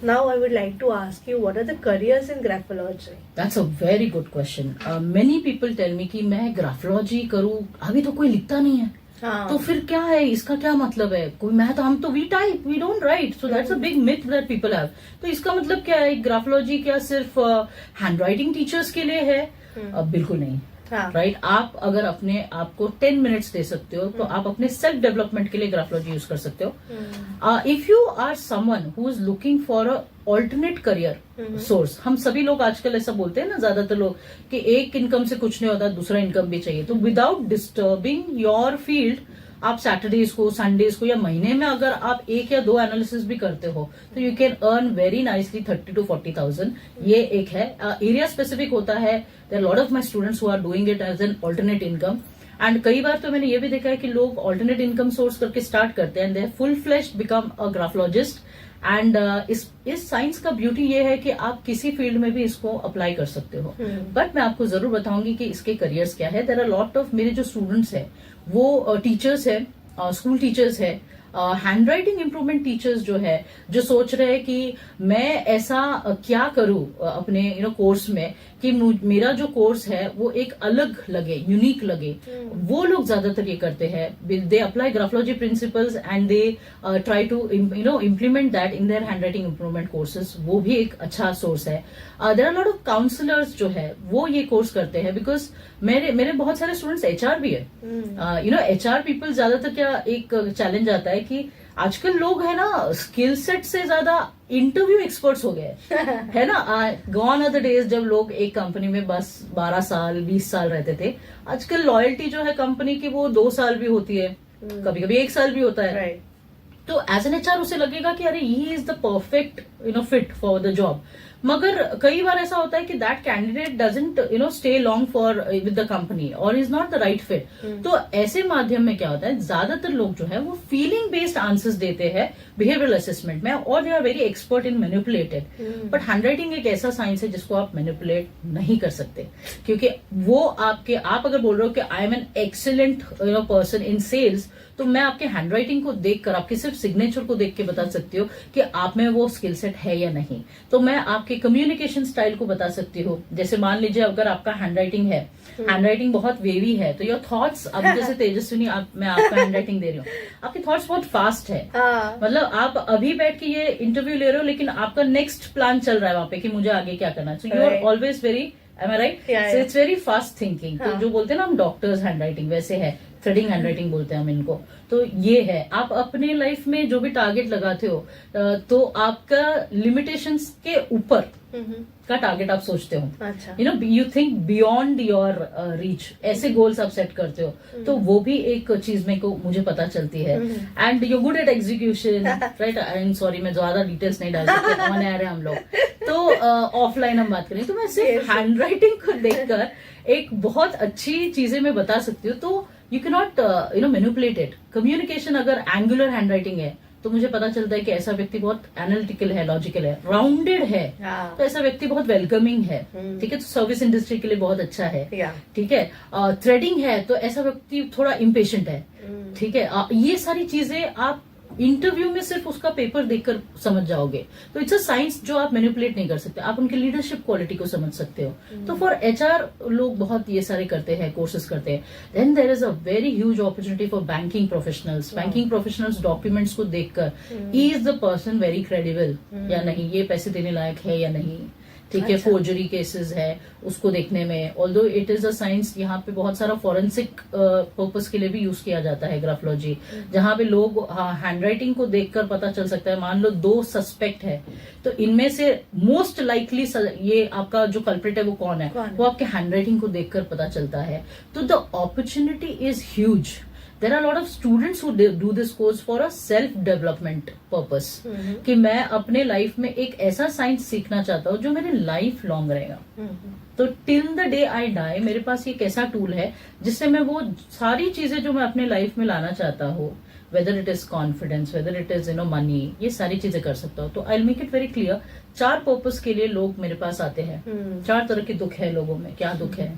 Now I would like to ask you, what are the careers in graphology? That's a very good question. Many people tell me कि मैं graphology करूँ, अभी तो कोई लिखता नहीं है, तो फिर क्या है, इसका क्या मतलब है? कोई मैं तो हम तो we type, we don't write, so that's a big myth that people have. तो इसका मतलब क्या है? ग्राफोलॉजी क्या सिर्फ हैंड राइटिंग टीचर्स के लिए है? बिल्कुल नहीं. राइट आप अगर अपने आप को 10 मिनट्स दे सकते हो तो आप अपने सेल्फ डेवलपमेंट के लिए ग्राफोलॉजी यूज कर सकते हो. If you are someone who is looking for a alternate career source, हम सभी लोग आजकल ऐसा बोलते हैं ना, ज्यादातर लोग, कि एक इनकम से कुछ नहीं होता, दूसरा इनकम भी चाहिए. तो विदाउट डिस्टर्बिंग योर फील्ड आप सैटरडेज को, संडेज को, या महीने में अगर आप 1 या 2 एनालिसिस भी करते हो तो you can earn very nicely 30,000 to 40,000. ये एक है. एरिया स्पेसिफिक होता है. There lot of my students who are doing it as an alternate income. And कई बार तो मैंने ये भी देखा है कि लोग ऑल्टरनेट इनकम सोर्स करके स्टार्ट करते हैं and they full fleshed become a graphologist. And इस साइंस का ब्यूटी ये है कि आप किसी फील्ड में भी इसको अप्लाई कर सकते हो. बट मैं आपको जरूर बताऊंगी कि इसके करियर्स क्या है. देयर आर लॉट ऑफ मेरे जो स्टूडेंट्स है वो टीचर्स है, स्कूल टीचर्स है, हैंड राइटिंग इम्प्रूवमेंट टीचर्स जो है, जो सोच रहे हैं कि मैं ऐसा क्या करूं अपने कोर्स में कि मेरा जो कोर्स है वो एक अलग लगे, यूनिक लगे. वो लोग ज्यादातर ये करते हैं. They apply graphology principles and they try to implement that in their handwriting improvement courses. वो भी एक अच्छा सोर्स है. There are lot of counsellors जो है वो ये कोर्स करते हैं, बिकॉज मेरे बहुत सारे स्टूडेंट्स एचआर भी है. एचआर पीपल ज्यादातर क्या एक चैलेंज आता है कि आजकल लोग है ना स्किल सेट से ज्यादा इंटरव्यू एक्सपर्ट्स हो गए है ना. गॉन आर द डेज जब लोग एक कंपनी में बस 12 साल 20 साल रहते थे. आजकल लॉयल्टी जो है कंपनी की वो 2 साल भी होती है, कभी कभी 1 साल भी होता है. तो एज एन एचआर उसे लगेगा कि अरे he is the perfect fit for the job. मगर कई बार ऐसा होता है कि that candidate doesn't stay long for with the company और is not the right fit. तो ऐसे माध्यम में क्या होता है, ज्यादातर लोग जो है वो फीलिंग बेस्ड आंसर्स देते हैं बिहेवियरल असेसमेंट में, और they are very expert in manipulated. But handwriting एक ऐसा साइंस है जिसको आप मैनिपुलेट नहीं कर सकते, क्योंकि वो आप अगर बोल रहे हो कि I am an excellent person in sales, तो मैं आपके हैंड राइटिंग को देखकर, आपके सिर्फ सिग्नेचर को देख के बता सकती हूँ कि आप में वो स्किल सेट है या नहीं. तो मैं आपके कम्युनिकेशन स्टाइल को बता सकती हूँ. जैसे मान लीजिए अगर आपका हैंड राइटिंग है, हैंड राइटिंग बहुत वेवी है, तो योर थॉट्स, अब जैसे तेजस्विनी मैं आपका हैंड राइटिंग दे रही हूँ, आपके थॉट्स बहुत फास्ट है. मतलब आप अभी बैठ के ये इंटरव्यू ले रहे हो, लेकिन आपका नेक्स्ट प्लान चल रहा है वहां पे कि मुझे आगे क्या करना. So you are always very, am I right? So it's very fast thinking. तो जो बोलते हैं ना हम डॉक्टर्स हैंड राइटिंग, वैसे है थ्रेडिंग हैंड राइटिंग बोलते हैं हम इनको. तो ये है, आप अपने लाइफ में जो भी टारगेट लगाते हो तो आपका लिमिटेशंस के ऊपर का टारगेट आप सोचते हो. You think beyond your reach, ऐसे गोल्स आप सेट करते हो. तो वो भी एक चीज में को मुझे पता चलती है. And you good at execution, right. I am sorry, मैं ज्यादा डिटेल्स नहीं डाल सकती, कौन आ रहे हम लोग. तो ऑफलाइन हम बात करें तो मैं सिर्फ हैंड राइटिंग को देखकर एक बहुत अच्छी चीजें मैं बता सकती हूँ. तो you can not manipulate it. Communication अगर एंगुलर हैंड राइटिंग है तो मुझे पता चलता है कि ऐसा व्यक्ति बहुत एनालिटिकल है, लॉजिकल है, राउंडेड है. तो ऐसा व्यक्ति बहुत वेलकमिंग है. ठीक है, तो सर्विस इंडस्ट्री के लिए बहुत अच्छा है. ठीक है. थ्रेडिंग है तो ऐसा व्यक्ति थोड़ा इम्पेशेंट है. ठीक है. ये सारी चीजें आप इंटरव्यू में सिर्फ उसका पेपर देखकर समझ जाओगे. तो इट्स अ साइंस जो आप मैनिपुलेट नहीं कर सकते. आप उनकी लीडरशिप क्वालिटी को समझ सकते हो. तो फॉर एचआर लोग बहुत ये सारे करते हैं, कोर्सेज करते हैं. Then there is a very huge opportunity for banking professionals. Banking professionals documents को देखकर is the person very credible या नहीं, ये पैसे देने लायक है या नहीं. ठीक है. फोर्जरी केसेस है उसको देखने में, although it is a science, यहाँ पे बहुत सारा फॉरेंसिक पर्पस के लिए भी यूज किया जाता है ग्राफोलॉजी, जहां पे लोग हैंड राइटिंग को देखकर पता चल सकता है. मान लो 2 सस्पेक्ट है, तो इनमें से मोस्ट लाइकली ये आपका जो कल्प्रिट है वो कौन है, वो आपके हैंड राइटिंग को देखकर पता चलता है. तो the opportunity is huge. There are a lot of students who do this course for a self development purpose. कि मैं अपने लाइफ में एक ऐसा साइंस सीखना चाहता हूँ जो मेरे लाइफ लॉन्ग रहेगा. तो till the day I die मेरे पास एक ऐसा टूल है जिससे मैं वो सारी चीजें जो मैं अपने लाइफ में लाना चाहता हूँ, whether it is confidence, whether it is money, ये सारी चीजें कर सकता हूँ. तो I make it very clear. 4 purpose के लिए लोग मेरे पास आते हैं. 4 तरह के दुख है लोगों में. क्या दुख है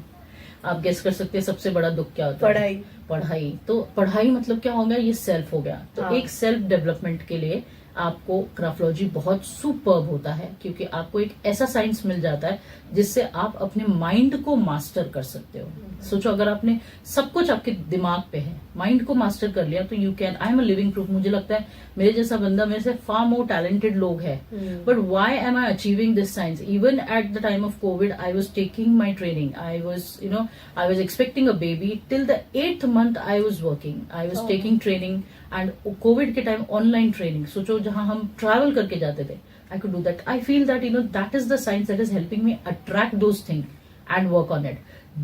आप गेस कर सकते हैं? सबसे बड़ा दुख क्या होता है? पढ़ाई. तो पढ़ाई मतलब क्या हो गया? ये सेल्फ हो गया. तो एक सेल्फ डेवलपमेंट के लिए आपको ग्राफोलॉजी बहुत सुपर्ब होता है, क्योंकि आपको एक ऐसा साइंस मिल जाता है जिससे आप अपने माइंड को मास्टर कर सकते हो। सोचो, अगर आपने सब कुछ आपके दिमाग पे है, माइंड को मास्टर कर लिया, तो you can, I am a living proof. मुझे लगता है मेरे जैसा बंदा, मेरे से फार मोर टैलेंटेड लोग हैं, but why am I achieving this science? Even at the time of Covid I was taking my training, I was expecting a baby, till the 8th month I was working, I was taking training, and Covid के time online training. सोचो, जहां हम travel करके जाते थे, I could do that. I feel that that is the science that is helping me attract those things and work on it.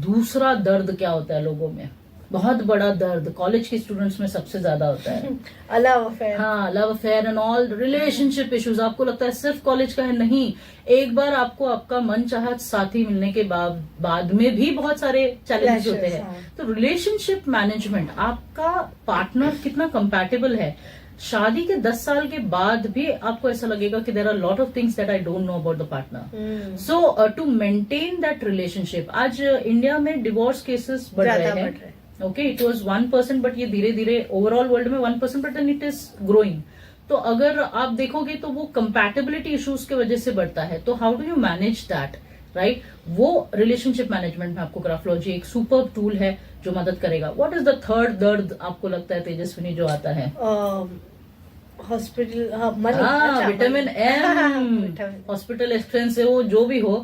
दूसरा दर्द क्या होता है लोगों में, बहुत बड़ा दर्द कॉलेज के स्टूडेंट्स में सबसे ज्यादा होता है, लव अफेयर। हाँ, love affair and all relationship issues. आपको लगता है सिर्फ कॉलेज का है, नहीं, एक बार आपको आपका मन चाहा साथी मिलने के बाद में भी बहुत सारे चैलेंजेस होते हैं। तो रिलेशनशिप मैनेजमेंट, आपका पार्टनर कितना कंपैटिबल है। शादी के 10 साल के बाद भी आपको ऐसा लगेगा कि there are lot of things that I don't know about the partner. So to maintain that relationship, आज इंडिया में डिवोर्स केसेस बढ़ रहे हैं। ओके, इट वाज 1%, बट ये धीरे धीरे ओवरऑल वर्ल्ड में 1%, but then it is growing. तो अगर आप देखोगे तो वो कंपैटिबिलिटी इश्यूज की वजह से बढ़ता है। तो how do you manage that, right? वो रिलेशनशिप मैनेजमेंट में आपको ग्राफोलॉजी एक सुपर टूल है जो मदद करेगा। व्हाट इज द थर्ड दर्द आपको लगता है तेजस्विनी जो आता है? Hospital, vitamin M, hospital expense है वो जो भी हो,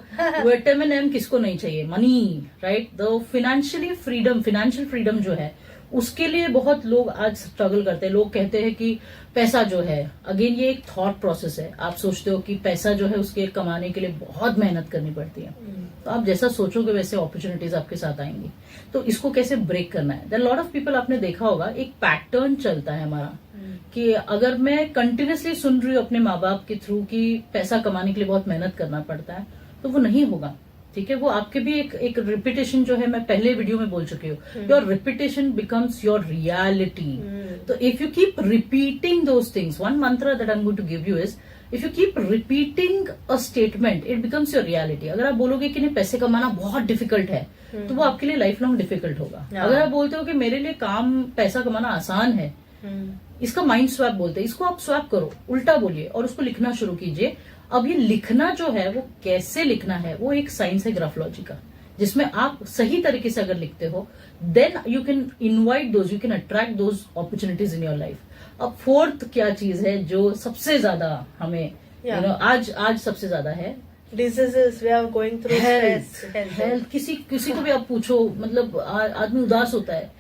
विटामिन एम किसको नहीं चाहिए? Money, right? The financial freedom जो है, उसके लिए बहुत लोग आज स्ट्रगल करते हैं। लोग कहते हैं कि पैसा जो है, अगेन ये एक थॉट प्रोसेस है। आप सोचते हो कि पैसा जो है उसके कमाने के लिए बहुत मेहनत करनी पड़ती है, तो आप जैसा सोचोगे वैसे अपॉर्चुनिटीज आपके साथ आएंगी। तो इसको कैसे ब्रेक करना है? देयर लॉट ऑफ पीपल, आपने देखा होगा एक पैटर्न चलता है हमारा, कि अगर मैं कंटिन्यूसली सुन रही हूँ अपने माँ बाप के थ्रू कि पैसा कमाने के लिए बहुत मेहनत करना पड़ता है, तो वो नहीं होगा। ठीक है, वो आपके भी एक रिपीटेशन जो है, मैं पहले वीडियो में बोल चुकी हूँ, your repetition becomes your reality. तो if you keep repeating those things, one mantra that I am going to give you is, if you keep repeating a statement, it becomes your reality. अगर आप बोलोगे कि नहीं पैसे कमाना बहुत डिफिकल्ट है, तो वो आपके लिए लाइफ लॉन्ग डिफिकल्ट होगा। अगर आप बोलते हो कि मेरे लिए पैसा कमाना आसान है, इसका माइंड स्वैप बोलते हैं, इसको आप स्वैप करो, उल्टा बोलिए और उसको लिखना शुरू कीजिए। अब ये लिखना जो है, वो कैसे लिखना है, वो एक साइंस है ग्राफोलॉजी का, जिसमें आप सही तरीके से अगर लिखते हो, then you can invite those, you can attract those opportunities in your life. अब फोर्थ क्या चीज है जो सबसे ज्यादा हमें आज सबसे ज्यादा है? Diseases we are going through, health. किसी को भी आप पूछो, मतलब आदमी उदास होता है,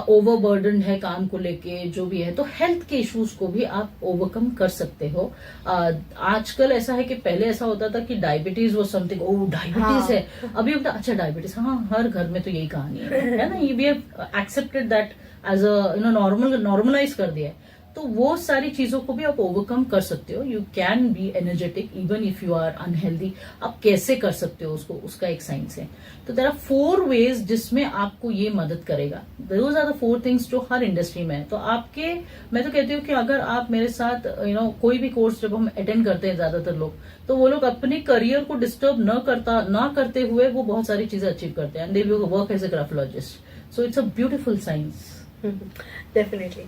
ओवरबर्डन है काम को लेके, जो भी है। तो हेल्थ के इश्यूज को भी आप ओवरकम कर सकते हो। आजकल ऐसा है कि पहले ऐसा होता था कि डायबिटीज वो समथिंग, डायबिटीज है, अभी होता अच्छा डायबिटीज, हाँ, हर घर में तो यही कहानी है ना। ये we have accepted that as a normalise कर दिया है। तो वो सारी चीजों को भी आप ओवरकम कर सकते हो। You can be energetic even if you are unhealthy. आप कैसे कर सकते हो उसको, उसका एक साइंस है। तो देयर आर 4 ways जिसमें आपको ये मदद करेगा। दोज आर द 4 थिंग्स जो हर इंडस्ट्री में है। तो मैं तो कहती हूँ कि अगर आप मेरे साथ कोई भी कोर्स जब हम अटेंड करते हैं, ज्यादातर लोग, तो वो लोग अपने करियर को डिस्टर्ब न करते हुए वो बहुत सारी चीजें अचीव करते हैं, and they work as a graphologist. So it's a beautiful science. Definitely.